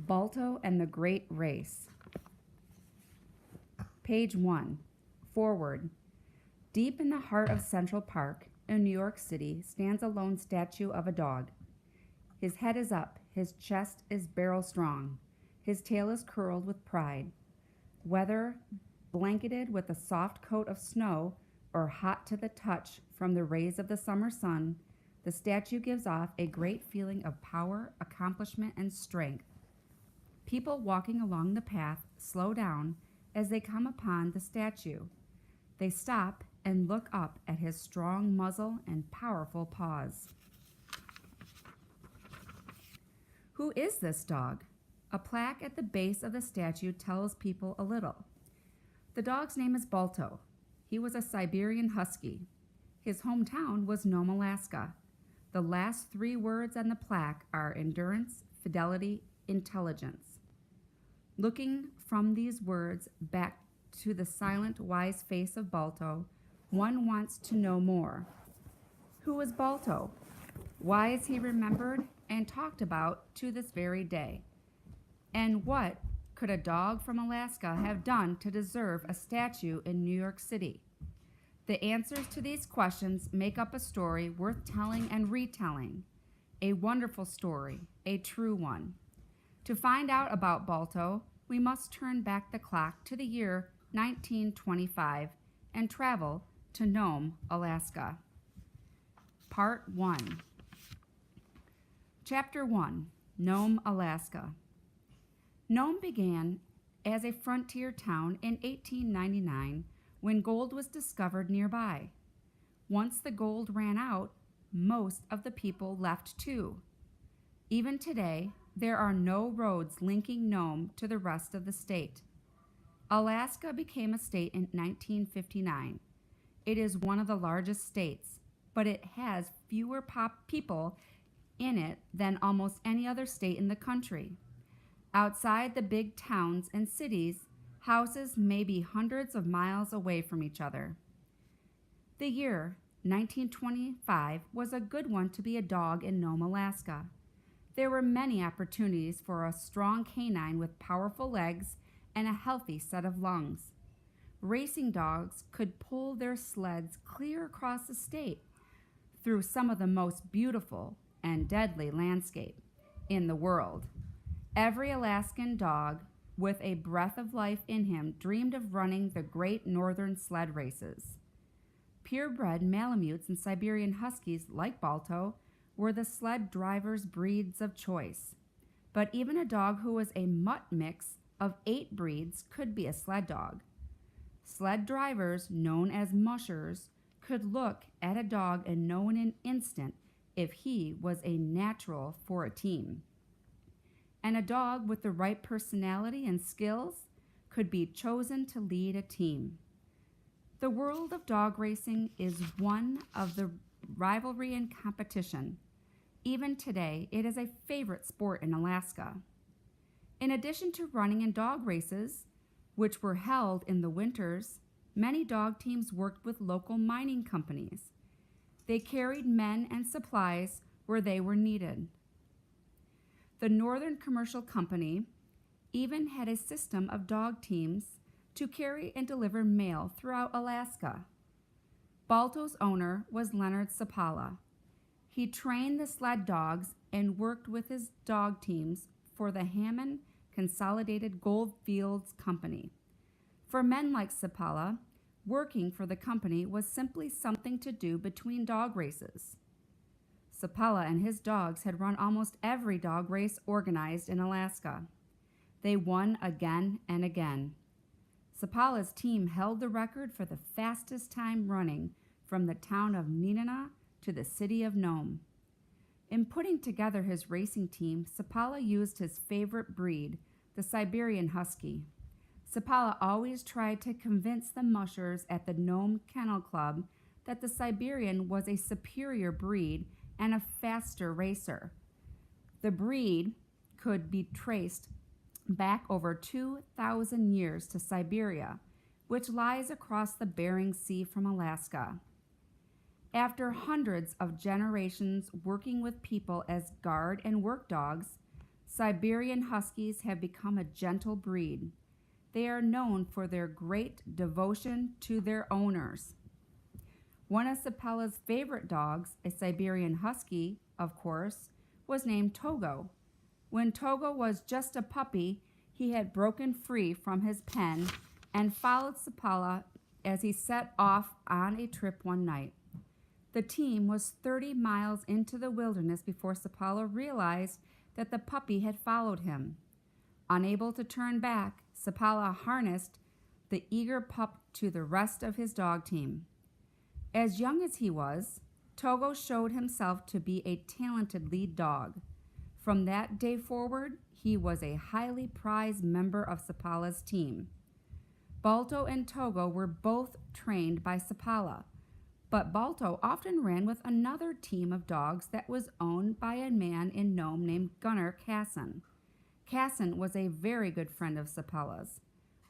Balto and the Great Race. Page 1. Forward. Deep in the heart of Central Park, in New York City, stands a lone statue of a dog. His head is up, his chest is barrel strong, his tail is curled with pride. Whether blanketed with a soft coat of snow or hot to the touch from the rays of the summer sun, the statue gives off a great feeling of power, accomplishment, and strength. People walking along the path slow down as they come upon the statue. They stop and look up at his strong muzzle and powerful paws. Who is this dog? A plaque at the base of the statue tells people a little. The dog's name is Balto. He was a Siberian husky. His hometown was Nome, Alaska. The last 3 words on the plaque are endurance, fidelity, intelligence. Looking from these words back to the silent, wise face of Balto, one wants to know more. Who is Balto? Why is he remembered and talked about to this very day? And what could a dog from Alaska have done to deserve a statue in New York City? The answers to these questions make up a story worth telling and retelling. A wonderful story, a true one. To find out about Balto, we must turn back the clock to the year 1925 and travel to Nome, Alaska. Part 1. Chapter 1. Nome, Alaska. Nome began as a frontier town in 1899 when gold was discovered nearby. Once the gold ran out, most of the people left too. Even today, there are no roads linking Nome to the rest of the state. Alaska became a state in 1959. It is one of the largest states, but it has fewer people in it than almost any other state in the country. Outside the big towns and cities, houses may be hundreds of miles away from each other. The year 1925 was a good one to be a dog in Nome, Alaska. There were many opportunities for a strong canine with powerful legs and a healthy set of lungs. Racing dogs could pull their sleds clear across the state through some of the most beautiful and deadly landscape in the world. Every Alaskan dog with a breath of life in him dreamed of running the great northern sled races. Purebred Malamutes and Siberian Huskies, like Balto, were the sled drivers' breeds of choice. But even a dog who was a mutt mix of 8 breeds could be a sled dog. Sled drivers, known as mushers, could look at a dog and know in an instant if he was a natural for a team. And a dog with the right personality and skills could be chosen to lead a team. The world of dog racing is one of the rivalry and competition. Even today, it is a favorite sport in Alaska. In addition to running and dog races, which were held in the winters, many dog teams worked with local mining companies. They carried men and supplies where they were needed. The Northern Commercial Company even had a system of dog teams to carry and deliver mail throughout Alaska. Balto's owner was Leonard Sapala. He trained the sled dogs and worked with his dog teams for the Hammond Consolidated Goldfields Company. For men like Sapala, working for the company was simply something to do between dog races. Sapala and his dogs had run almost every dog race organized in Alaska. They won again and again. Sapala's team held the record for the fastest time running from the town of Nenana to the city of Nome. In putting together his racing team, Sapala used his favorite breed, the Siberian Husky. Sapala always tried to convince the mushers at the Nome Kennel Club that the Siberian was a superior breed and a faster racer. The breed could be traced back over 2,000 years to Siberia, which lies across the Bering Sea from Alaska. After hundreds of generations working with people as guard and work dogs, Siberian Huskies have become a gentle breed. They are known for their great devotion to their owners. One of Sapella's favorite dogs, a Siberian Husky, of course, was named Togo. When Togo was just a puppy, he had broken free from his pen and followed Sapella as he set off on a trip one night. The team was 30 miles into the wilderness before Sapella realized that the puppy had followed him. Unable to turn back, Sapella harnessed the eager pup to the rest of his dog team. As young as he was, Togo showed himself to be a talented lead dog. From that day forward, he was a highly prized member of Sapella's team. Balto and Togo were both trained by Sapella, but Balto often ran with another team of dogs that was owned by a man in Nome named Gunnar Casson. Casson was a very good friend of Sapella's.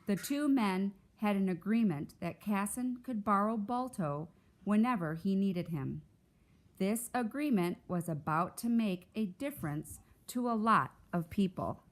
The two men had an agreement that Casson could borrow Balto whenever he needed him. This agreement was about to make a difference to a lot of people.